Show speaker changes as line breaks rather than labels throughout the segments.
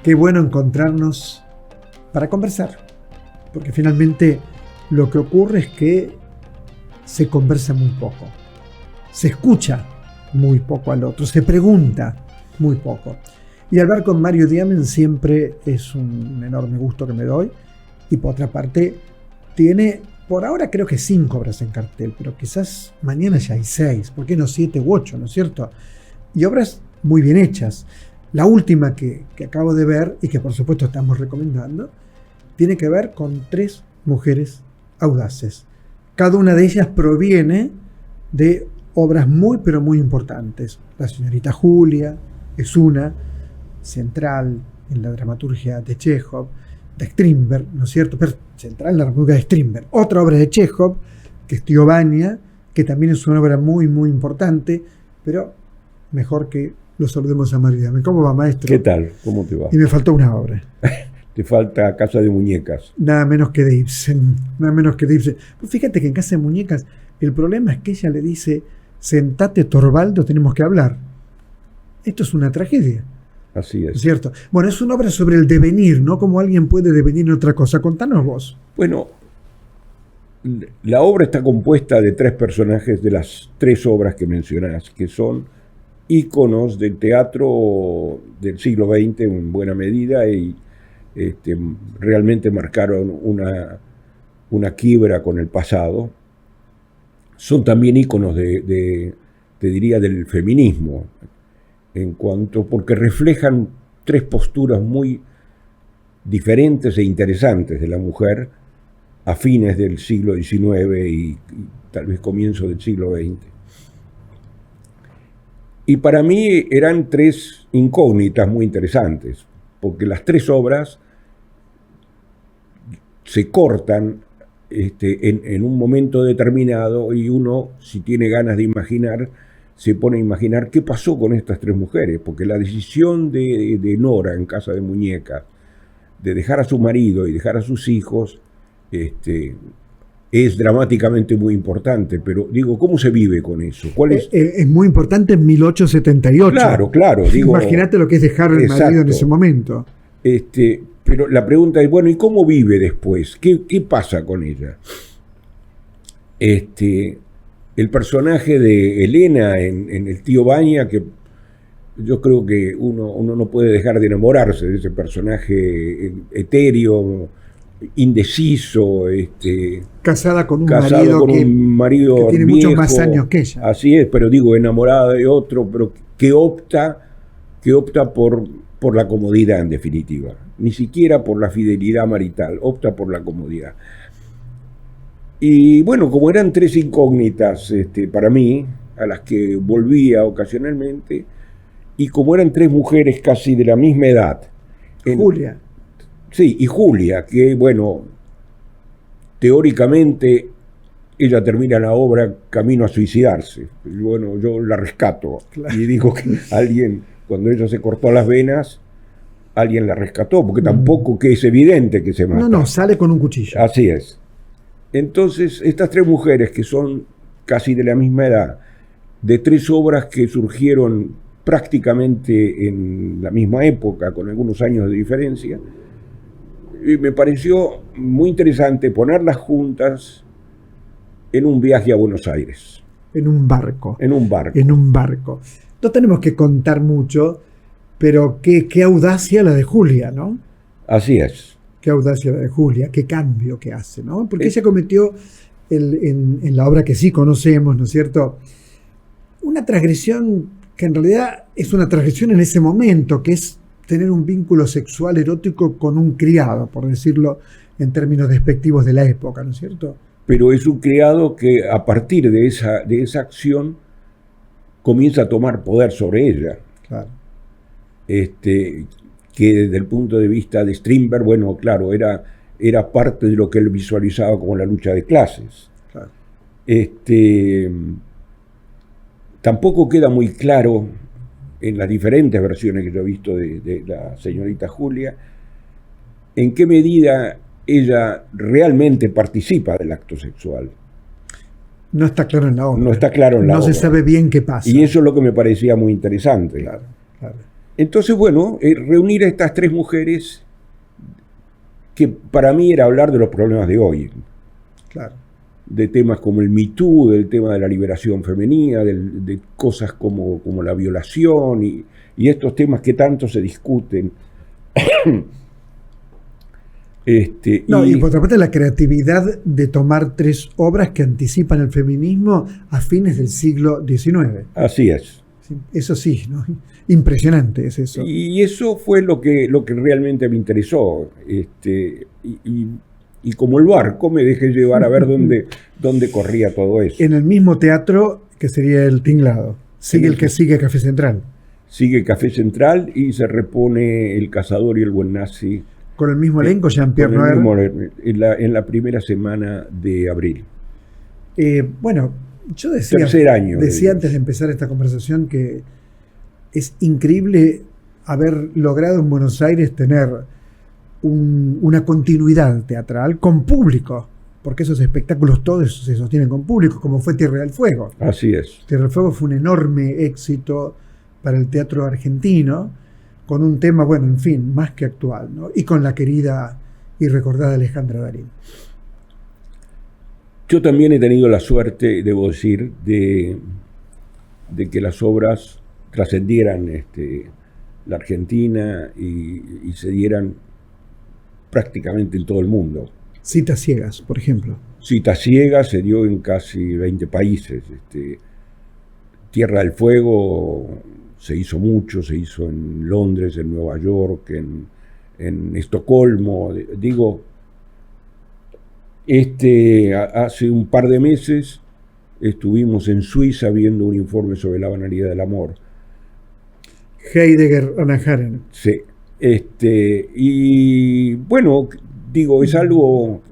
Qué bueno encontrarnos para conversar, porque finalmente lo que ocurre es que se conversa muy poco, se escucha muy poco al otro, se pregunta muy poco. Y hablar con Mario Diamen siempre es un enorme gusto que me doy. Y por otra parte, tiene, por ahora creo que 5 obras en cartel, pero quizás mañana ya hay 6, ¿por qué no 7 u 8, no es cierto? Y obras muy bien hechas. La última que acabo de ver, y que por supuesto estamos recomendando, tiene que ver con 3 mujeres audaces. Cada una de ellas proviene de obras muy, pero muy importantes. La señorita Julia es una, central en la dramaturgia de Chekhov, de Strindberg, ¿no es cierto? Pero central en la dramaturgia de Strindberg. Otra obra de Chekhov, que es Tío Vania, que también es una obra muy, muy importante, pero mejor que lo saludemos a Mario Diamen. ¿Cómo va, maestro?
¿Qué tal? ¿Cómo te va?
Y me faltó una obra.
Te falta Casa de Muñecas.
Nada menos que de Ibsen. Nada menos que de Ibsen. Pues fíjate que en Casa de Muñecas el problema es que ella le dice: sentate, Torvaldo, tenemos que hablar. Esto es una tragedia.
Así es.
¿Cierto? Bueno, es una obra sobre el devenir, ¿no? Cómo alguien puede devenir en otra cosa. Contanos vos.
Bueno, la obra está compuesta de 3 personajes de las 3 obras que mencionás, que son íconos del teatro del siglo XX en buena medida y realmente marcaron una quiebra con el pasado. Son también íconos te diría, del feminismo, porque reflejan 3 posturas muy diferentes e interesantes de la mujer a fines del siglo XIX y tal vez comienzo del siglo XX. Y para mí eran 3 incógnitas muy interesantes, porque las 3 obras se cortan en un momento determinado y uno, si tiene ganas de imaginar, se pone a imaginar qué pasó con estas 3 mujeres, porque la decisión de Nora en Casa de Muñecas, de dejar a su marido y dejar a sus hijos, es dramáticamente muy importante, pero digo, ¿cómo se vive con eso? ¿Cuál
es muy importante en 1878.
Claro.
Imagínate lo que es dejar el marido en ese momento.
Pero la pregunta es, bueno, ¿y cómo vive después? ¿Qué pasa con ella? El personaje de Elena en El Tío Vania, que yo creo que uno no puede dejar de enamorarse de ese personaje etéreo, indeciso,
casada con un
marido
que tiene
viejo,
muchos más años que ella.
Así es, pero digo, enamorada de otro, pero que opta por la comodidad, en definitiva. Ni siquiera por la fidelidad marital, opta por la comodidad. Y bueno, como eran 3 incógnitas para mí, a las que volvía ocasionalmente, y como eran 3 mujeres casi de la misma edad.
Julia.
Sí, y Julia, que bueno, teóricamente ella termina la obra camino a suicidarse. Bueno, yo la rescato. Claro. Y digo que alguien, cuando ella se cortó las venas, alguien la rescató, porque tampoco que es evidente que se mata.
No, sale con un cuchillo.
Así es. Entonces, estas 3 mujeres que son casi de la misma edad, de 3 obras que surgieron prácticamente en la misma época, con algunos años de diferencia, y me pareció muy interesante ponerlas juntas en un viaje a Buenos Aires.
En un barco.
En un barco.
No tenemos que contar mucho, pero qué audacia la de Julia, ¿no?
Así es.
Qué audacia la de Julia, qué cambio que hace, ¿no? Porque ella cometió en la obra que sí conocemos, ¿no es cierto?, una transgresión que en realidad es una transgresión en ese momento, que es tener un vínculo sexual erótico con un criado, por decirlo en términos despectivos de la época, ¿no es cierto?
Pero es un criado que a partir de esa acción comienza a tomar poder sobre ella.
Claro.
Que desde el punto de vista de Strindberg, bueno, claro, era parte de lo que él visualizaba como la lucha de clases.
Claro.
Tampoco queda muy claro en las diferentes versiones que yo he visto de la señorita Julia, en qué medida ella realmente participa del acto sexual.
No está claro en la obra.
No está claro en la obra.
No se sabe bien qué pasa.
Y eso es lo que me parecía muy interesante.
Claro.
Entonces, bueno, reunir a estas tres mujeres, que para mí era hablar de los problemas de hoy.
Claro.
De temas como el Me Too, del tema de la liberación femenina, de cosas como la violación y estos temas que tanto se discuten.
Y por otra parte la creatividad de tomar tres obras que anticipan el feminismo a fines del siglo XIX.
Así es.
Sí, eso sí, ¿no? Impresionante es eso.
Y eso fue lo que realmente me interesó. Y como el barco me dejé llevar a ver dónde corría todo eso.
En el mismo teatro que sería el Tinglado. Sigue el que sigue Café Central.
Sigue Café Central y se repone El Cazador y el Buen Nazi.
Con el mismo elenco, Jean-Pierre Noer.
En la primera semana de abril.
Bueno, yo decía,
Tercer año,
decía antes de empezar esta conversación que es increíble haber logrado en Buenos Aires tener una continuidad teatral con público, porque esos espectáculos todos se sostienen con público, como fue Tierra del Fuego.
Así es.
Tierra del Fuego fue un enorme éxito para el teatro argentino, con un tema, bueno, en fin, más que actual, ¿no? Y con la querida y recordada Alejandra Darín.
Yo también he tenido la suerte, debo decir, de que las obras trascendieran la Argentina y se dieran prácticamente en todo el mundo.
Citas Ciegas, por ejemplo.
Citas Ciegas se dio en casi 20 países. Tierra del Fuego se hizo mucho, se hizo en Londres, en Nueva York, en Estocolmo. Digo, hace un par de meses estuvimos en Suiza viendo un informe sobre la banalidad del amor.
Heidegger, Hannah Arendt.
Sí. Y bueno, digo, es algo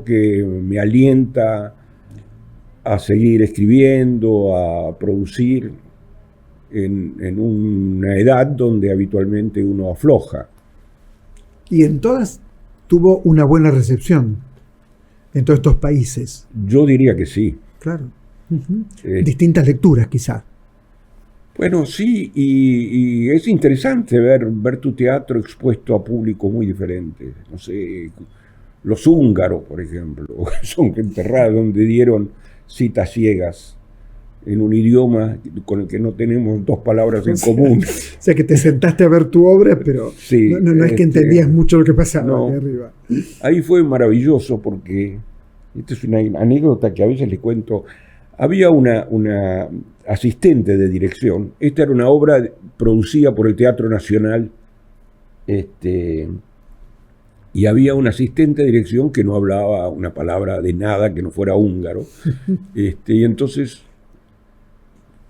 que me alienta a seguir escribiendo, a producir en una edad donde habitualmente uno afloja.
Y en todas tuvo una buena recepción, en todos estos países.
Yo diría que sí.
Claro. Distintas lecturas, quizá.
Bueno, sí, y es interesante ver tu teatro expuesto a públicos muy diferentes. No sé, los húngaros, por ejemplo, son gente rara, donde dieron Citas Ciegas en un idioma con el que no tenemos dos palabras en común.
O sea, que te sentaste a ver tu obra, pero sí, no es que entendías mucho lo que pasaba
no,
ahí arriba.
Ahí fue maravilloso porque, esta es una anécdota que a veces les cuento. Había una asistente de dirección. Esta era una obra producida por el Teatro Nacional, y había un asistente de dirección que no hablaba una palabra de nada que no fuera húngaro. Y entonces,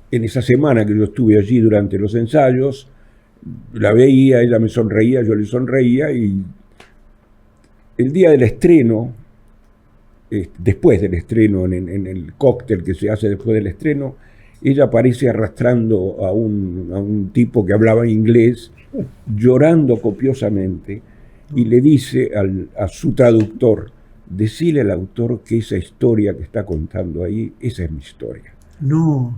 en esa semana que yo estuve allí durante los ensayos, la veía, ella me sonreía, yo le sonreía, y el día del estreno, después del estreno, en el cóctel que se hace después del estreno, ella aparece arrastrando a un tipo que hablaba inglés, llorando copiosamente, y le dice a su traductor: decile al autor que esa historia que está contando ahí, esa es mi historia.
No.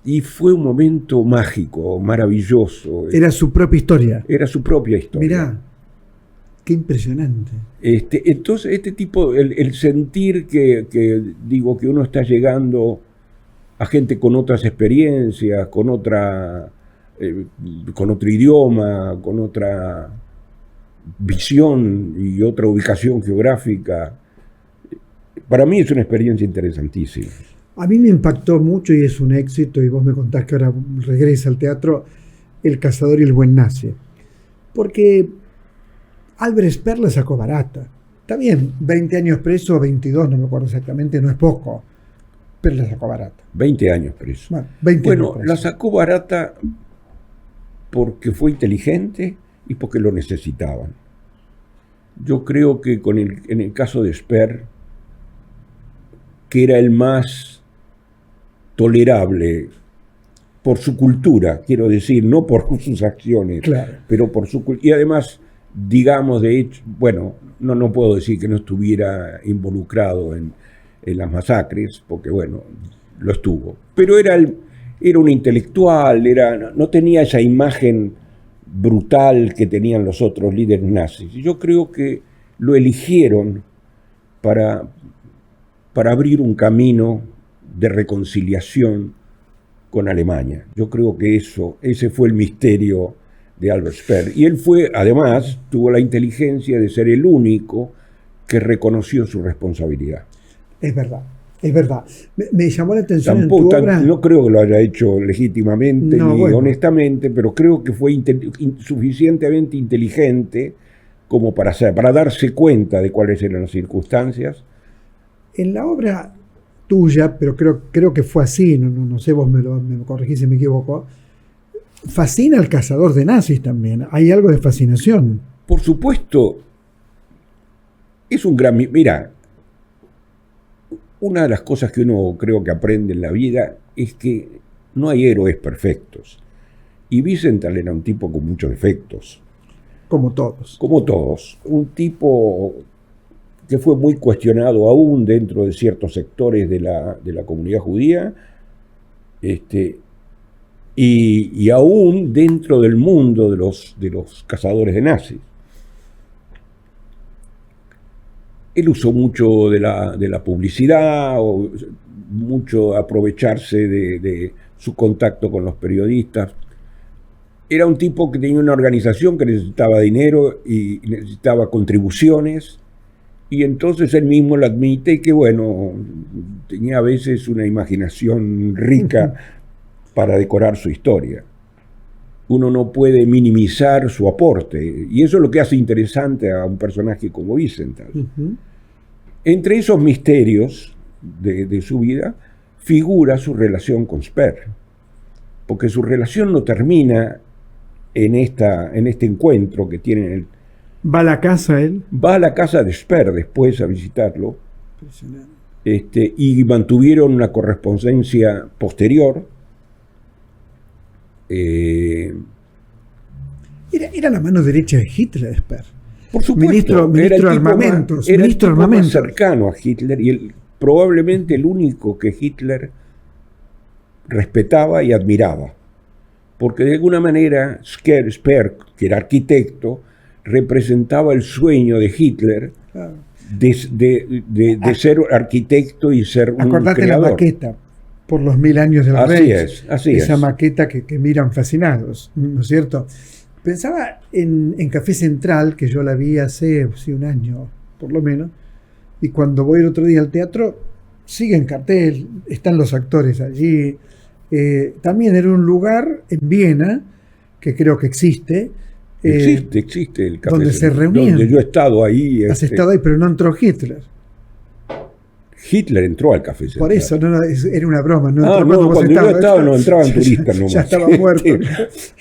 Y fue un momento mágico, maravilloso.
Era su propia historia.
Era su propia historia.
Mirá. Qué impresionante.
Entonces, este tipo, el sentir que uno está llegando a gente con otras experiencias, con otro idioma, con otra visión y otra ubicación geográfica, para mí es una experiencia interesantísima.
A mí me impactó mucho, y es un éxito, y vos me contás que ahora regresa al teatro, El Cazador y el Buen Nazi. Porque Albert Speer la sacó barata. Está bien, 20 años preso, 22, no me acuerdo exactamente, no es poco, pero la sacó barata.
20 años preso.
Bueno, 20 años preso.
La sacó barata porque fue inteligente y porque lo necesitaban. Yo creo que en el caso de Speer, que era el más tolerable por su cultura, quiero decir, no por sus acciones,
claro,
pero por su cultura. Y además, digamos, de hecho, bueno, no puedo decir que no estuviera involucrado en las masacres, porque bueno, lo estuvo. Pero era un intelectual, no tenía esa imagen brutal que tenían los otros líderes nazis. Yo creo que lo eligieron para abrir un camino de reconciliación con Alemania. Yo creo que ese fue el misterio de Albert Speer. Y él además, tuvo la inteligencia de ser el único que reconoció su responsabilidad.
Es verdad, es verdad. Me llamó la atención
Tampoco,
en tu obra...
no creo que lo haya hecho legítimamente ni honestamente, pero creo que fue suficientemente inteligente como para darse cuenta de cuáles eran las circunstancias.
En la obra tuya, pero creo que fue así, no sé, vos me corregís si me equivoco, fascina al cazador de nazis también. Hay algo de fascinación.
Por supuesto, es un gran... Mira, una de las cosas que uno creo que aprende en la vida es que no hay héroes perfectos. Y Wiesenthal era un tipo con muchos defectos.
Como todos.
Como todos. Un tipo que fue muy cuestionado aún dentro de ciertos sectores de la comunidad judía, y aún dentro del mundo de los cazadores de nazis. Él usó mucho de la publicidad, o mucho aprovecharse de su contacto con los periodistas. Era un tipo que tenía una organización que necesitaba dinero y necesitaba contribuciones, y entonces él mismo lo admite que, bueno, tenía a veces una imaginación rica para decorar su historia. Uno no puede minimizar su aporte, y eso es lo que hace interesante a un personaje como Wiesenthal. Entre esos misterios de su vida figura su relación con Speer, porque su relación no termina en este encuentro que tienen.
¿Va a la casa él?
Va a la casa de Speer después a visitarlo, y mantuvieron una correspondencia posterior.
Era la mano derecha de Hitler, Speer.
Por supuesto,
ministro de armamentos.
Era el tipo más cercano a Hitler, y probablemente el único que Hitler respetaba y admiraba. Porque de alguna manera Speer, que era arquitecto, representaba el sueño de Hitler, claro, de ser arquitecto y ser un creador.
Acordate la maqueta, por los 1000 años de la Reich.
Así
esa
es.
Maqueta que miran fascinados, ¿no es cierto? Pensaba en Café Central, que yo la vi hace un año, por lo menos, y cuando voy el otro día al teatro, sigue en cartel, están los actores allí. También era un lugar en Viena, que creo que existe.
Existe el Café
donde
Central,
se reunían.
Donde yo he estado ahí.
Has estado ahí, pero no entró Hitler.
Hitler entró al Café Central.
Por eso, era una broma. No,
cuando yo estaba no entraban turistas nomás.
Ya estaba muerto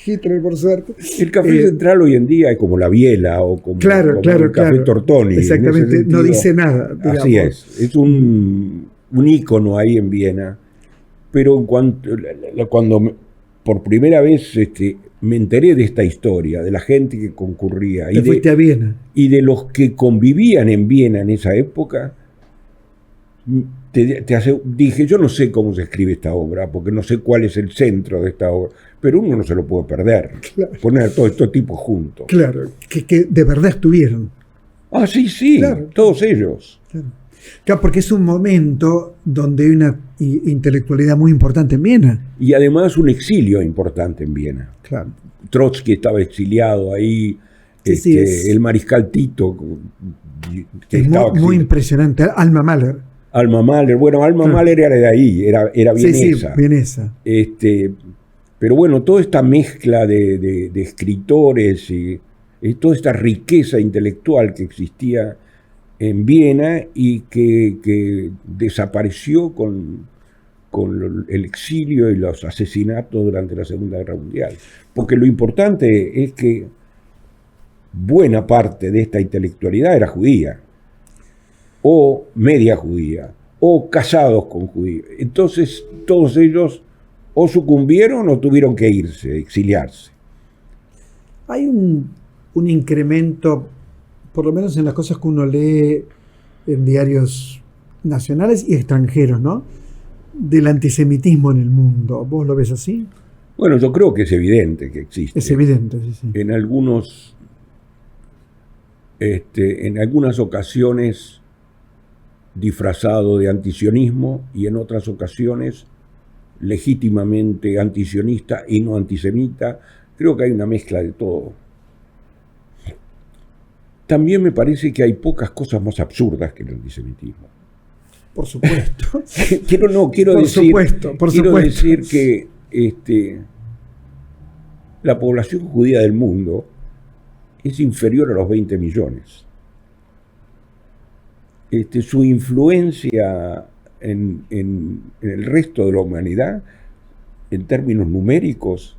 Hitler, por suerte.
El Café Central hoy en día es como la Biela o como el Café Tortoni.
Exactamente, no dice nada. Digamos.
Así es un ícono ahí en Viena. Pero cuando por primera vez me enteré de esta historia, de la gente que concurría.
Te fuiste a Viena.
Y de los que convivían en Viena en esa época, dije, yo no sé cómo se escribe esta obra, porque no sé cuál es el centro de esta obra, pero uno no se lo puede perder. Claro. Poner todos estos tipos juntos.
Claro, que de verdad estuvieron.
Ah, sí, claro, todos ellos.
Claro, porque es un momento donde hay una intelectualidad muy importante en Viena.
Y además un exilio importante en Viena.
Claro.
Trotsky estaba exiliado ahí, el mariscal Tito.
Que es muy impresionante. Alma Mahler.
Bueno, Alma Mahler era de ahí, era vienesa.
Sí, vienesa.
Pero bueno, toda esta mezcla de escritores y toda esta riqueza intelectual que existía en Viena y que desapareció con el exilio y los asesinatos durante la Segunda Guerra Mundial. Porque lo importante es que buena parte de esta intelectualidad era judía, o media judía, o casados con judíos. Entonces todos ellos o sucumbieron o tuvieron que irse, exiliarse.
Hay un incremento, por lo menos en las cosas que uno lee en diarios nacionales y extranjeros, ¿no?, del antisemitismo en el mundo. ¿Vos lo ves así?
Bueno, yo creo que es evidente que existe.
Es evidente, sí, sí.
En algunas ocasiones disfrazado de antisionismo y en otras ocasiones legítimamente antisionista y no antisemita. Creo que hay una mezcla de todo. También me parece que hay pocas cosas más absurdas que el antisemitismo.
Por supuesto.
Quiero decir que la población judía del mundo es inferior a los 20 millones. Su influencia en el resto de la humanidad, en términos numéricos,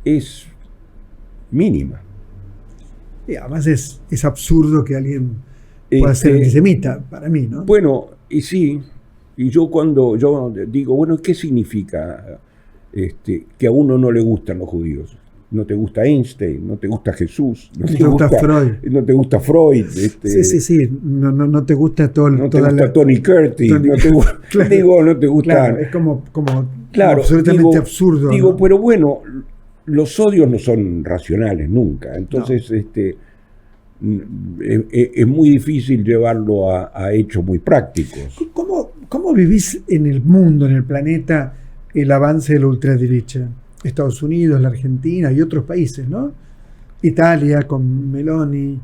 es mínima.
Y además es absurdo que alguien pueda ser antisemita, para mí, ¿no?
Bueno, y sí, y cuando yo digo, bueno, ¿qué significa que a uno no le gustan los judíos? No te gusta Einstein, no te gusta Jesús, no te gusta Freud. No te gusta Freud.
Sí. No te gusta todo
no te gusta Tony Curtis. No te gusta,
claro,
no te gusta.
Claro, es como absolutamente absurdo.
¿No? Pero bueno, los odios no son racionales nunca. Entonces, es muy difícil llevarlo a hechos muy prácticos.
¿Cómo vivís en el mundo, en el planeta, el avance de la ultraderecha? Estados Unidos, la Argentina y otros países, ¿no? Italia con Meloni.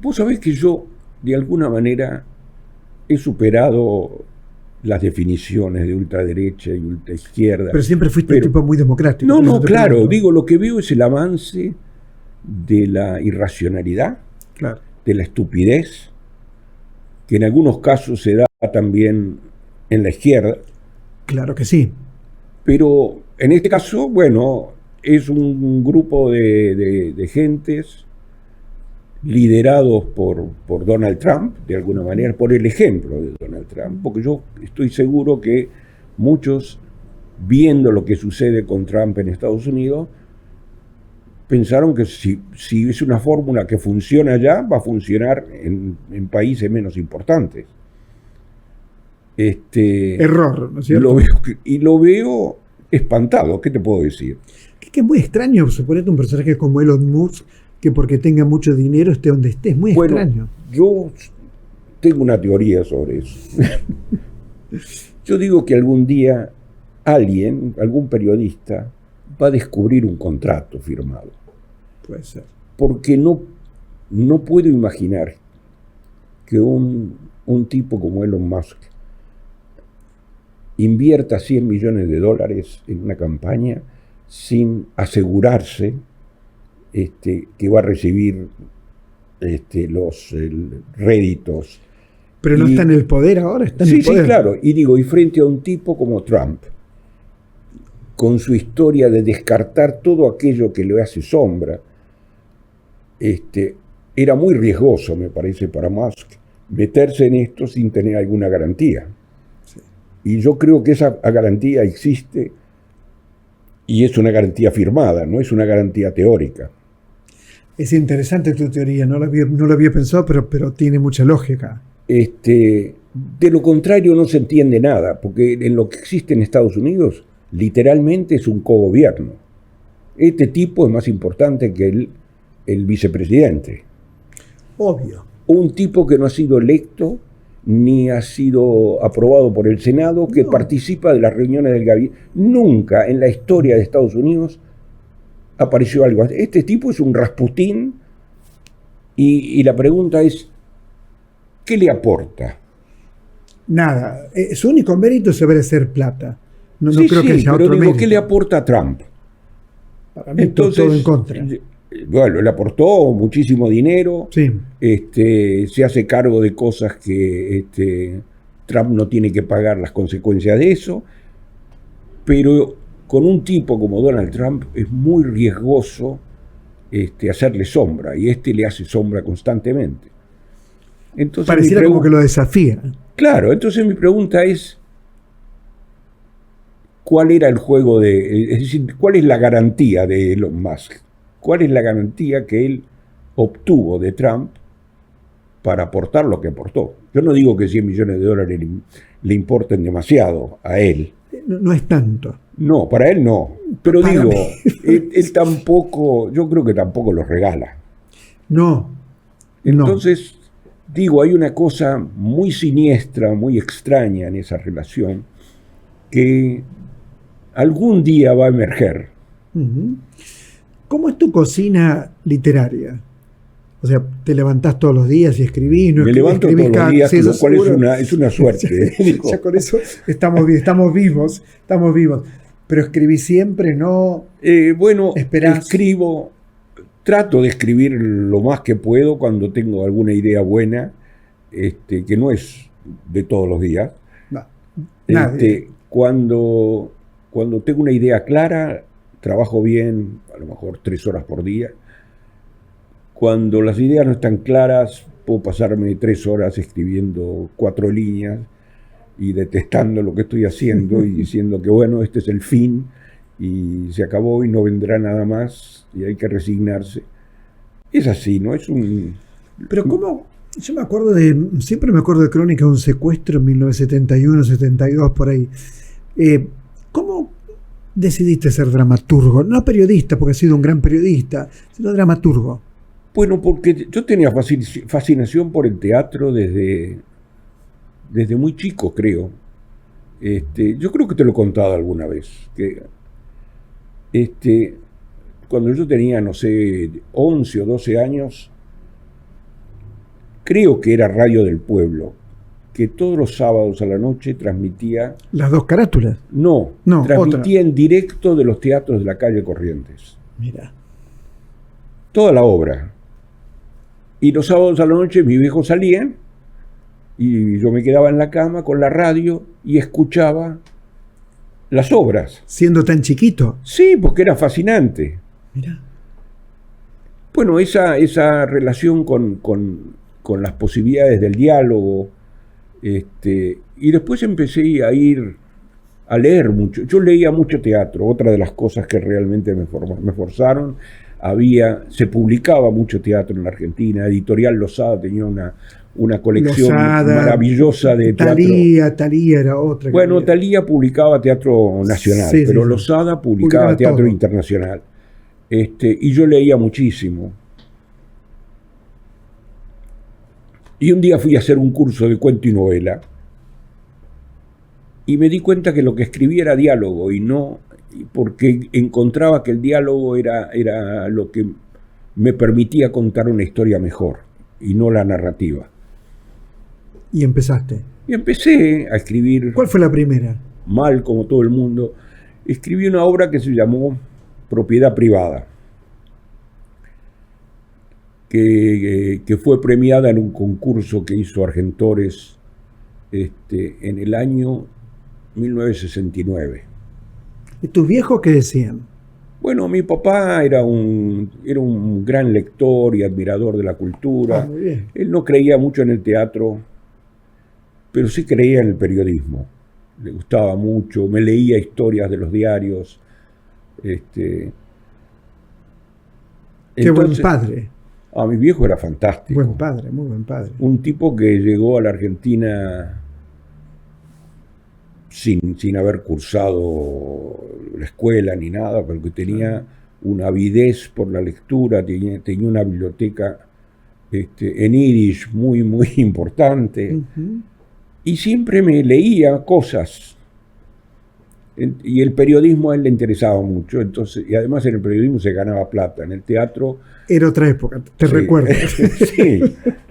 Vos sabés que yo, de alguna manera, he superado las definiciones de ultraderecha y ultraizquierda.
Pero siempre fuiste un tipo muy democrático.
No, claro. Digo, lo que veo es el avance de la irracionalidad,
claro,
de la estupidez, que en algunos casos se da también en la izquierda.
Claro que sí.
Pero en este caso, bueno, es un grupo de gentes liderados por Donald Trump, de alguna manera, por el ejemplo de Donald Trump, porque yo estoy seguro que muchos, viendo lo que sucede con Trump en Estados Unidos, pensaron que si es una fórmula que funciona allá, va a funcionar en países menos importantes.
Error, ¿no es cierto?
Lo veo espantado, ¿qué te puedo decir?
Que es muy extraño, suponete un personaje como Elon Musk, que porque tenga mucho dinero esté donde esté, es muy extraño.
Yo tengo una teoría sobre eso. Yo digo que algún día algún periodista, va a descubrir un contrato firmado.
Puede ser.
Porque no puedo imaginar que un tipo como Elon Musk invierta $100 millones en una campaña sin asegurarse que va a recibir los réditos.
Pero no está en el poder ahora, está en el poder.
Sí, claro. Y frente a un tipo como Trump, con su historia de descartar todo aquello que le hace sombra, era muy riesgoso, me parece, para Musk meterse en esto sin tener alguna garantía. Sí. Y yo creo que esa garantía existe y es una garantía firmada, no es una garantía teórica.
Es interesante tu teoría, no lo había pensado, pero tiene mucha lógica.
De lo contrario no se entiende nada, porque en lo que existe en Estados Unidos, literalmente es un cogobierno. Este tipo es más importante que el vicepresidente.
Obvio.
Un tipo que no ha sido electo ni ha sido aprobado por el Senado, que participa de las reuniones del gabinete. Nunca en la historia de Estados Unidos apareció algo así. Este tipo es un Rasputín y la pregunta es, ¿qué le aporta?
Nada. Su único mérito es saber hacer plata. No creo que haya
pero
otro mérito.
¿Qué le aporta a Trump?
Para mí todo en contra.
Bueno, le aportó muchísimo dinero.
Sí.
Se hace cargo de cosas que Trump no tiene que pagar las consecuencias de eso. Pero con un tipo como Donald Trump es muy riesgoso hacerle sombra. Y le hace sombra constantemente. Entonces,
pareciera como que lo desafía.
Claro, entonces mi pregunta es, ¿cuál era el juego es decir, cuál es la garantía de Elon Musk? ¿Cuál es la garantía que él obtuvo de Trump para aportar lo que aportó? Yo no digo que $100 millones le importen demasiado a él.
No es tanto.
No, para él no. Pero
Para
digo,
mí.
él tampoco, yo creo que tampoco los regala.
No, no.
Entonces, digo, hay una cosa muy siniestra, muy extraña en esa relación, que algún día va a emerger.
Ujú. ¿Cómo es tu cocina literaria? O sea, te levantás todos los días y escribís, no
Me levanto
escribís
todos los días,
sí, eso
lo cual
seguro.
es una suerte. Digo.
Ya con eso estamos vivos, estamos vivos. Pero escribís siempre, ¿no?
Bueno,
Esperás.
trato de escribir lo más que puedo cuando tengo alguna idea buena, que no es de todos los días.
No, nadie.
Cuando tengo una idea clara, trabajo bien, a lo mejor 3 horas por día. Cuando las ideas no están claras, puedo pasarme 3 horas escribiendo 4 líneas y detestando lo que estoy haciendo y diciendo que bueno, este es el fin y se acabó y no vendrá nada más y hay que resignarse. Es así, ¿no?
Pero ¿cómo? Yo siempre me acuerdo de Crónica de un secuestro en 1971, 72, por ahí. ¿Cómo decidiste ser dramaturgo? No periodista, porque has sido un gran periodista, sino dramaturgo.
Bueno, porque yo tenía fascinación por el teatro desde muy chico, creo. Yo creo que te lo he contado alguna vez, que cuando yo tenía, no sé, 11 o 12 años, creo que era Radio del Pueblo, que todos los sábados a la noche transmitía...
¿Las dos carátulas?
No, transmitía otra. En directo de los teatros de la calle Corrientes.
Mira.
Toda la obra. Y los sábados a la noche mis viejos salían y yo me quedaba en la cama con la radio y escuchaba las obras.
¿Siendo tan chiquito?
Sí, porque era fascinante.
Mira.
Bueno, esa relación con las posibilidades del diálogo, y después empecé a ir a leer mucho. Yo leía mucho teatro, otra de las cosas que realmente me forzaron. Se publicaba mucho teatro en la Argentina. Editorial Losada tenía una colección maravillosa de teatro.
Talía era otra.
Bueno, Talía publicaba teatro nacional, sí, pero sí, Losada publicaba teatro todo. Internacional. Y yo leía muchísimo. Y un día fui a hacer un curso de cuento y novela y me di cuenta que lo que escribía era diálogo y no, porque encontraba que el diálogo era lo que me permitía contar una historia mejor y no la narrativa.
¿Y empezaste?
Y empecé a escribir.
¿Cuál fue la primera?
Mal, como todo el mundo. Escribí una obra que se llamó Propiedad Privada, que fue premiada en un concurso que hizo Argentores en el año 1969.
¿Y tus viejos qué decían?
Bueno, mi papá era un gran lector y admirador de la cultura.
Muy bien.
Él no creía mucho en el teatro, pero sí creía en el periodismo. Le gustaba mucho, me leía historias de los diarios.
Qué buen padre.
Mi viejo era fantástico.
Buen padre, muy buen padre.
Un tipo que llegó a la Argentina sin haber cursado la escuela ni nada, pero que tenía una avidez por la lectura, tenía una biblioteca en yiddish muy, muy importante.
Uh-huh.
Y siempre me leía cosas. Y el periodismo a él le interesaba mucho. Entonces, y además en el periodismo se ganaba plata. En el teatro...
Era otra época, te recuerdo.
Sí.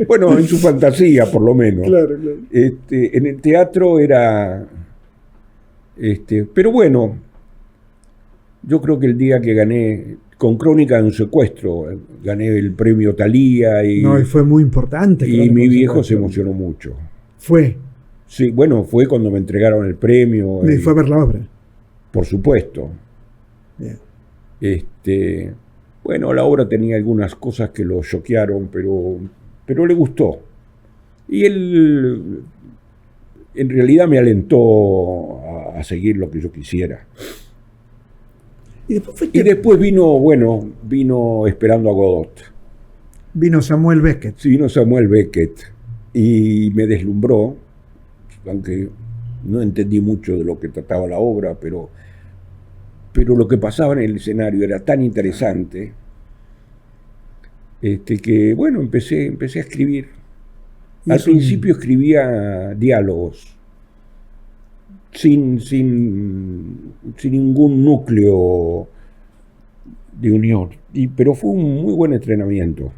Bueno, en su fantasía, por lo menos.
Claro, claro.
En el teatro era... pero bueno, yo creo que el día que gané, con Crónica de un secuestro, gané el premio Talía. Y
fue muy importante.
Y mi viejo se emocionó mucho.
¿Fue?
Sí, bueno, fue cuando me entregaron el premio.
¿Y fue a ver la obra?
Por supuesto.
Bien.
Bueno, la obra tenía algunas cosas que lo choquearon, pero le gustó. Y él en realidad me alentó a seguir lo que yo quisiera.
Y
después vino Esperando a Godot.
Vino Samuel Beckett.
Sí, vino Samuel Beckett. Y me deslumbró, aunque no entendí mucho de lo que trataba la obra, pero lo que pasaba en el escenario era tan interesante que, bueno, empecé a escribir. Al principio escribía diálogos, sin ningún núcleo de unión, pero fue un muy buen entrenamiento.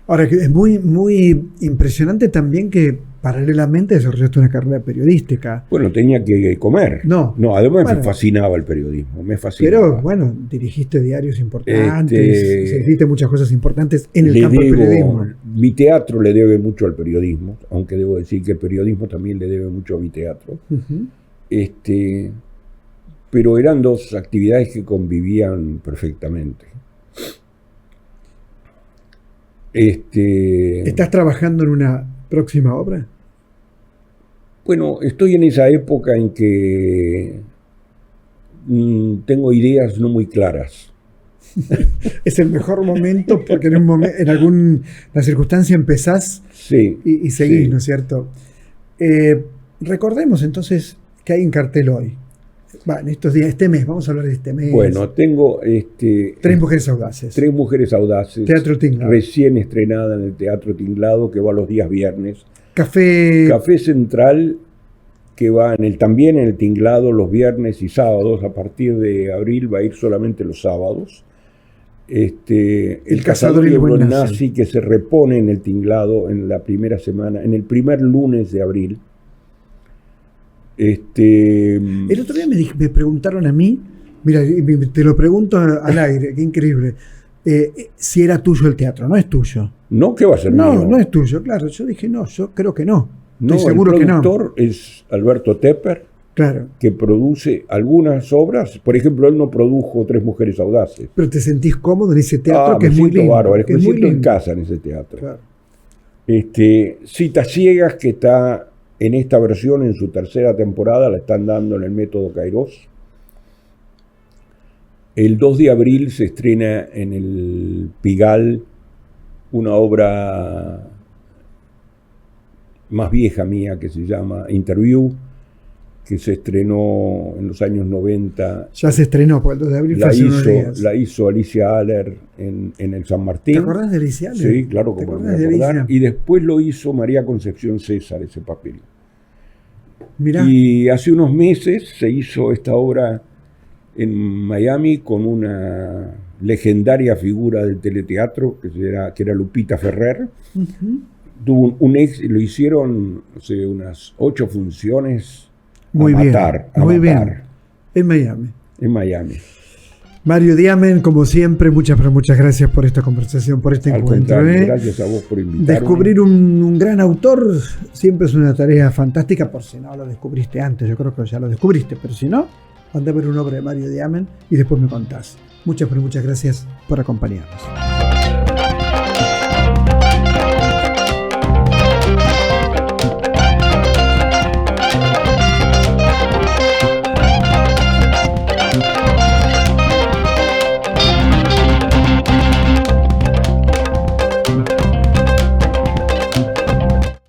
Ahora, es muy, muy impresionante también que paralelamente desarrollaste una carrera periodística.
Bueno, tenía que comer.
No,
además
bueno,
me fascinaba el periodismo, me fascinaba.
Pero bueno, dirigiste diarios importantes, hiciste muchas cosas importantes en el campo del periodismo.
Mi teatro le debe mucho al periodismo, aunque debo decir que el periodismo también le debe mucho a mi teatro. Pero eran dos actividades que convivían perfectamente.
¿Estás trabajando en una próxima obra?
Bueno, estoy en esa época en que tengo ideas no muy claras.
Es el mejor momento porque en alguna circunstancia empezás y seguís, ¿no es cierto? Recordemos entonces que hay en cartel hoy. En estos días, este mes, vamos a hablar de este mes.
Bueno, tengo
Tres mujeres audaces.
Tres mujeres audaces.
Teatro Tinglado.
Recién estrenada en el Teatro Tinglado, que va los días viernes.
Café
Central, que va también en el Tinglado los viernes y sábados. A partir de abril va a ir solamente los sábados. El Cazador y el Buen Nazi, que se repone en el Tinglado en la primera semana, en el primer lunes de abril.
El otro día me preguntaron a mí, mira, te lo pregunto al aire, qué increíble, si era tuyo el teatro. No es tuyo.
No, ¿qué va a ser mío?
No es tuyo, claro. Yo dije, no, yo creo que no.
No,
estoy seguro que no.
El productor es Alberto Tepper,
claro,
que produce algunas obras. Por ejemplo, él no produjo Tres mujeres audaces.
Pero te sentís cómodo en ese teatro, que es muy lindo.
Bárbaro, me siento en casa en ese teatro.
Claro.
Citas Ciegas, que está en esta versión, en su tercera temporada, la están dando en el Método Kairos. El 2 de abril se estrena en el Pigalle una obra más vieja mía que se llama Interview, que se estrenó en los años 90.
Ya se estrenó, porque el 2 de abril
la hizo Alicia Aller en el San Martín.
¿Te acordás de Alicia Aller?
Sí, claro, como me voy a acordar. Y después lo hizo María Concepción César, ese papel.
Mirá.
Y hace unos meses se hizo esta obra en Miami con una legendaria figura del teleteatro que era Lupita Ferrer. Tuvo lo hicieron, no sé, unas 8 funciones.
Muy bien. En Miami. Mario Diamen, como siempre, muchas gracias por esta conversación, por este encuentro.
Gracias a vos por invitarme.
Descubrir un gran autor siempre es una tarea fantástica, por si no lo descubriste antes. Yo creo que ya lo descubriste, pero si no, anda a ver una obra de Mario Diamen y después me contás. Muchas gracias por acompañarnos.